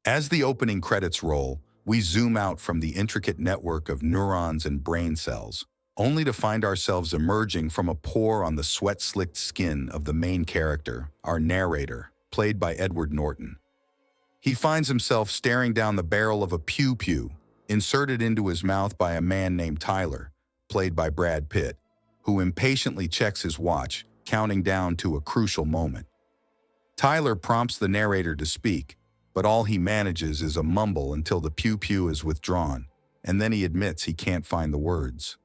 As the opening credits roll, we zoom out from the intricate network of neurons and brain cells, only to find ourselves emerging from a pore on the sweat-slicked skin of the main character, our narrator, played by Edward Norton. He finds himself staring down the barrel of a pew-pew, inserted into his mouth by a man named Tyler, played by Brad Pitt, who impatiently checks his watch, counting down to a crucial moment. Tyler prompts the narrator to speak, but all he manages is a mumble until the pew-pew is withdrawn, and then he admits he can't find the words.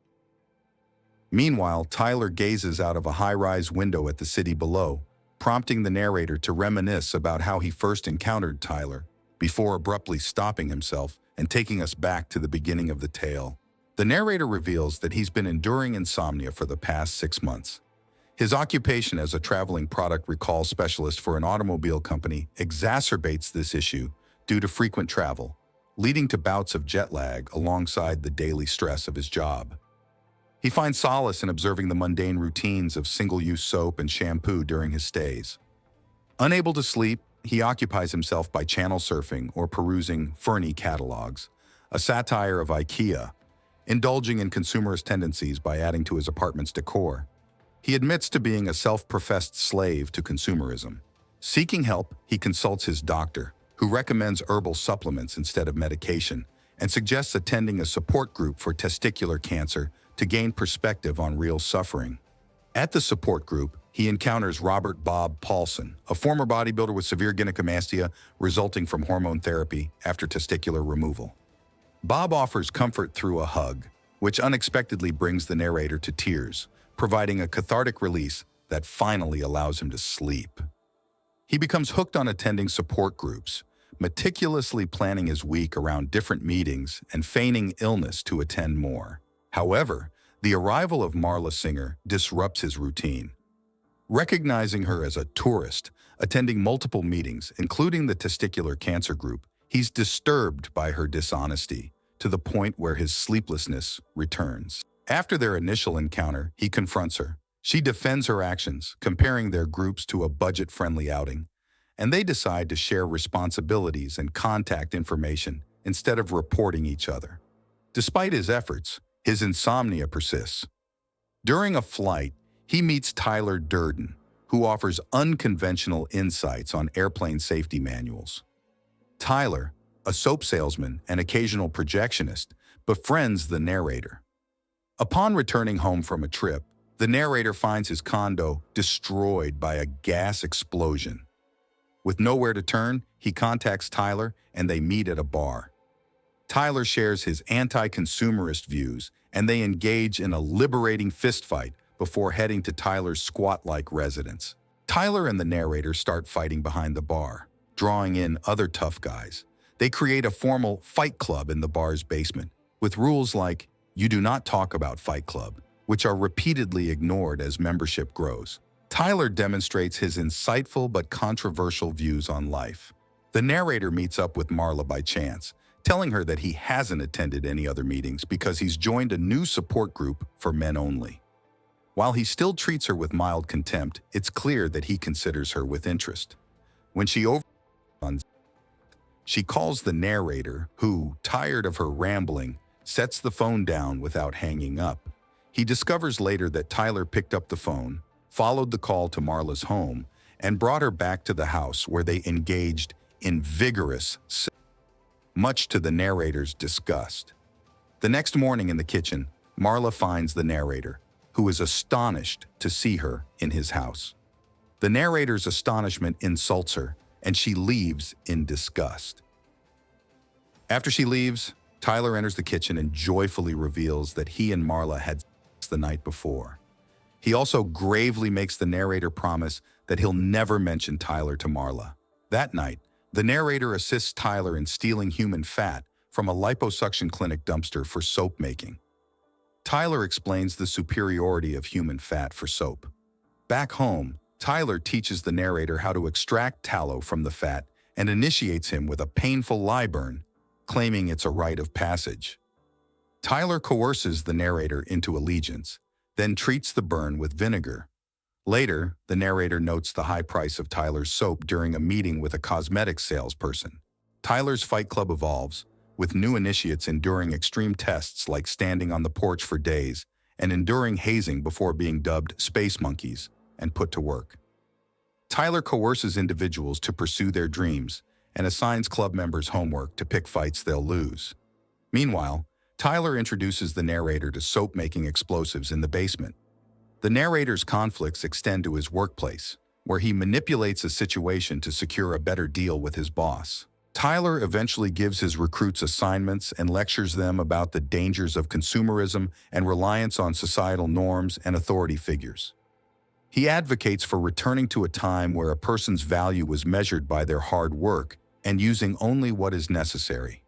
Meanwhile, Tyler gazes out of a high-rise window at the city below, prompting the narrator to reminisce about how he first encountered Tyler, before abruptly stopping himself and taking us back to the beginning of the tale. The narrator reveals that he's been enduring insomnia for the past 6 months. His occupation as a traveling product recall specialist for an automobile company exacerbates this issue due to frequent travel, leading to bouts of jet lag alongside the daily stress of his job. He finds solace in observing the mundane routines of single-use soap and shampoo during his stays. Unable to sleep, he occupies himself by channel surfing or perusing Fernie catalogs, a satire of IKEA, indulging in consumerist tendencies by adding to his apartment's decor. He admits to being a self-professed slave to consumerism. Seeking help, he consults his doctor, who recommends herbal supplements instead of medication, and suggests attending a support group for testicular cancer to gain perspective on real suffering. At the support group, he encounters Robert Bob Paulson, a former bodybuilder with severe gynecomastia resulting from hormone therapy after testicular removal. Bob offers comfort through a hug, which unexpectedly brings the narrator to tears, providing a cathartic release that finally allows him to sleep. He becomes hooked on attending support groups, meticulously planning his week around different meetings and feigning illness to attend more. However, the arrival of Marla Singer disrupts his routine. Recognizing her as a tourist, attending multiple meetings, including the testicular cancer group, he's disturbed by her dishonesty, to the point where his sleeplessness returns. After their initial encounter, he confronts her. She defends her actions, comparing their groups to a budget-friendly outing, and they decide to share responsibilities and contact information instead of reporting each other. Despite his efforts, his insomnia persists. During a flight, he meets Tyler Durden, who offers unconventional insights on airplane safety manuals. Tyler, a soap salesman and occasional projectionist, befriends the narrator. Upon returning home from a trip, the narrator finds his condo destroyed by a gas explosion. With nowhere to turn, he contacts Tyler and they meet at a bar. Tyler shares his anti-consumerist views and they engage in a liberating fistfight before heading to Tyler's squat-like residence. Tyler and the narrator start fighting behind the bar, drawing in other tough guys. They create a formal fight club in the bar's basement, with rules like, "You do not talk about Fight Club," which are repeatedly ignored as membership grows. Tyler demonstrates his insightful but controversial views on life. The narrator meets up with Marla by chance, telling her that he hasn't attended any other meetings because he's joined a new support group for men only. While he still treats her with mild contempt, it's clear that he considers her with interest. When she calls the narrator, who, tired of her rambling, sets the phone down without hanging up. He discovers later that Tyler picked up the phone, followed the call to Marla's home, and brought her back to the house where they engaged in vigorous sex, much to the narrator's disgust. The next morning in the kitchen, Marla finds the narrator, who is astonished to see her in his house. The narrator's astonishment insults her, and she leaves in disgust. After she leaves, Tyler enters the kitchen and joyfully reveals that he and Marla had sex the night before. He also gravely makes the narrator promise that he'll never mention Tyler to Marla. That night, the narrator assists Tyler in stealing human fat from a liposuction clinic dumpster for soap making. Tyler explains the superiority of human fat for soap. Back home, Tyler teaches the narrator how to extract tallow from the fat and initiates him with a painful lye burn, claiming it's a rite of passage. Tyler coerces the narrator into allegiance, then treats the burn with vinegar. Later, the narrator notes the high price of Tyler's soap during a meeting with a cosmetics salesperson. Tyler's Fight Club evolves, with new initiates enduring extreme tests like standing on the porch for days and enduring hazing before being dubbed space monkeys and put to work. Tyler coerces individuals to pursue their dreams and assigns club members homework to pick fights they'll lose. Meanwhile, Tyler introduces the narrator to soap-making explosives in the basement. The narrator's conflicts extend to his workplace, where he manipulates a situation to secure a better deal with his boss. Tyler eventually gives his recruits assignments and lectures them about the dangers of consumerism and reliance on societal norms and authority figures. He advocates for returning to a time where a person's value was measured by their hard work and using only what is necessary.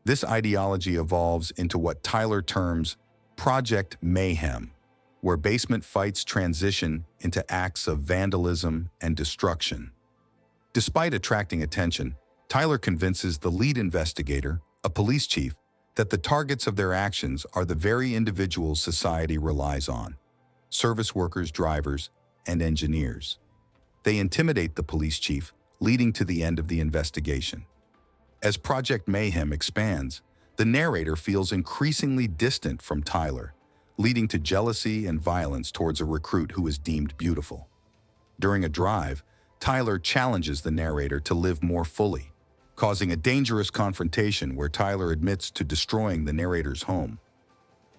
This ideology evolves into what Tyler terms Project Mayhem, where basement fights transition into acts of vandalism and destruction. Despite attracting attention, Tyler convinces the lead investigator, a police chief, that the targets of their actions are the very individuals society relies on: service workers, drivers, and engineers. They intimidate the police chief, leading to the end of the investigation. As Project Mayhem expands, the narrator feels increasingly distant from Tyler, leading to jealousy and violence towards a recruit who is deemed beautiful. During a drive, Tyler challenges the narrator to live more fully, causing a dangerous confrontation where Tyler admits to destroying the narrator's home.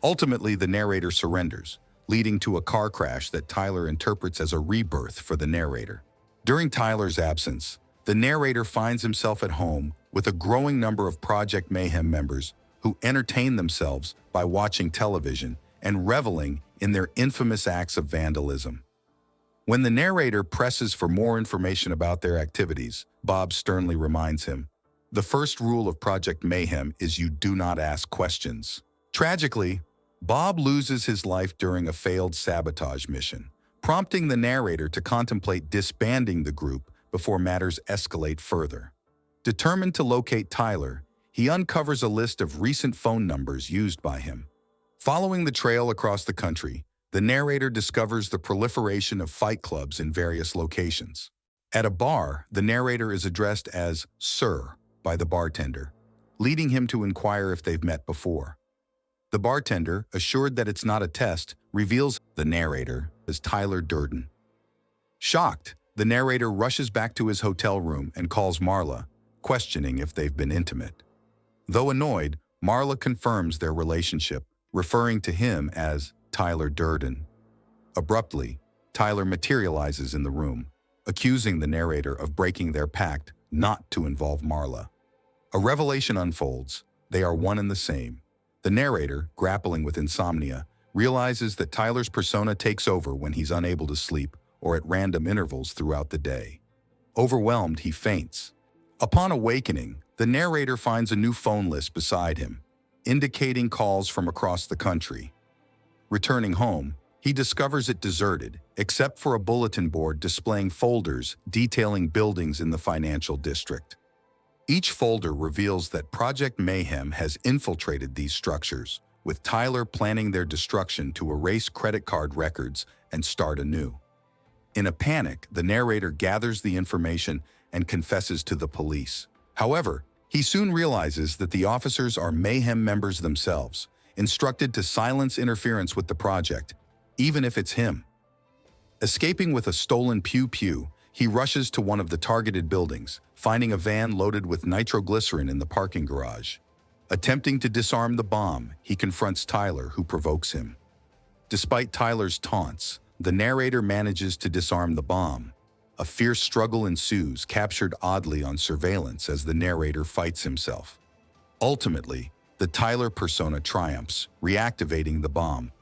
Ultimately, the narrator surrenders, leading to a car crash that Tyler interprets as a rebirth for the narrator. During Tyler's absence, the narrator finds himself at home with a growing number of Project Mayhem members who entertain themselves by watching television and reveling in their infamous acts of vandalism. When the narrator presses for more information about their activities, Bob sternly reminds him, "The first rule of Project Mayhem is you do not ask questions." Tragically, Bob loses his life during a failed sabotage mission, prompting the narrator to contemplate disbanding the group before matters escalate further. Determined to locate Tyler, he uncovers a list of recent phone numbers used by him. Following the trail across the country, the narrator discovers the proliferation of fight clubs in various locations. At a bar, the narrator is addressed as "Sir" by the bartender, leading him to inquire if they've met before. The bartender, assured that it's not a test, reveals the narrator as Tyler Durden. Shocked, the narrator rushes back to his hotel room and calls Marla, questioning if they've been intimate. Though annoyed, Marla confirms their relationship, referring to him as Tyler Durden. Abruptly, Tyler materializes in the room, accusing the narrator of breaking their pact not to involve Marla. A revelation unfolds. They are one and the same. The narrator, grappling with insomnia, realizes that Tyler's persona takes over when he's unable to sleep or at random intervals throughout the day. Overwhelmed, he faints. Upon awakening, the narrator finds a new phone list beside him, indicating calls from across the country. Returning home, he discovers it deserted, except for a bulletin board displaying folders detailing buildings in the financial district. Each folder reveals that Project Mayhem has infiltrated these structures, with Tyler planning their destruction to erase credit card records and start anew. In a panic, the narrator gathers the information and confesses to the police. However, he soon realizes that the officers are Mayhem members themselves, instructed to silence interference with the project, even if it's him. Escaping with a stolen pew-pew, he rushes to one of the targeted buildings, finding a van loaded with nitroglycerin in the parking garage. Attempting to disarm the bomb, he confronts Tyler, who provokes him. Despite Tyler's taunts, the narrator manages to disarm the bomb. A fierce struggle ensues, captured oddly on surveillance as the narrator fights himself. Ultimately, the Tyler persona triumphs, reactivating the bomb.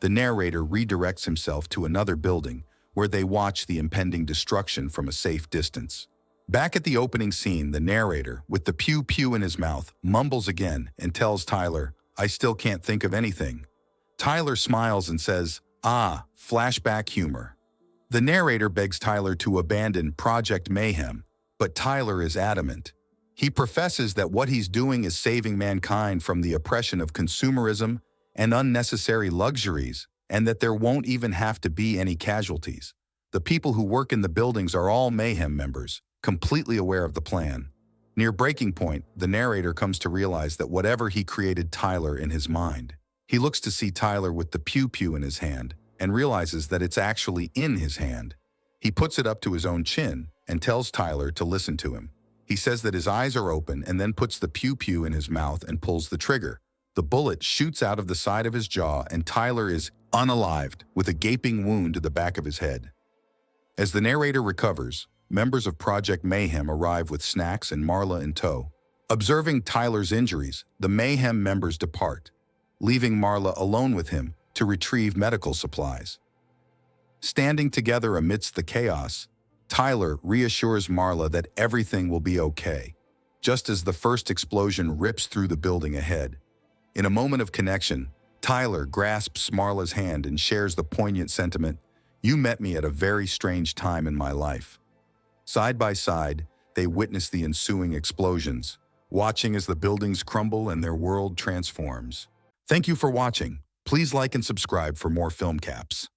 The narrator redirects himself to another building, where they watch the impending destruction from a safe distance. Back at the opening scene, the narrator, with the pew-pew in his mouth, mumbles again and tells Tyler, "I still can't think of anything." Tyler smiles and says, "Ah, flashback humor." The narrator begs Tyler to abandon Project Mayhem, but Tyler is adamant. He professes that what he's doing is saving mankind from the oppression of consumerism and unnecessary luxuries, and that there won't even have to be any casualties. The people who work in the buildings are all Mayhem members, completely aware of the plan. Near breaking point, the narrator comes to realize that whatever he created Tyler in his mind. He looks to see Tyler with the pew-pew in his hand and realizes that it's actually in his hand. He puts it up to his own chin and tells Tyler to listen to him. He says that his eyes are open and then puts the pew-pew in his mouth and pulls the trigger. The bullet shoots out of the side of his jaw and Tyler is unalived with a gaping wound to the back of his head. As the narrator recovers, members of Project Mayhem arrive with snacks and Marla in tow. Observing Tyler's injuries, the Mayhem members depart, leaving Marla alone with him to retrieve medical supplies. Standing together amidst the chaos, Tyler reassures Marla that everything will be okay, just as the first explosion rips through the building ahead. In a moment of connection, Tyler grasps Marla's hand and shares the poignant sentiment, "You met me at a very strange time in my life." Side by side, they witness the ensuing explosions, watching as the buildings crumble and their world transforms. Thank you for watching. Please like and subscribe for more film caps.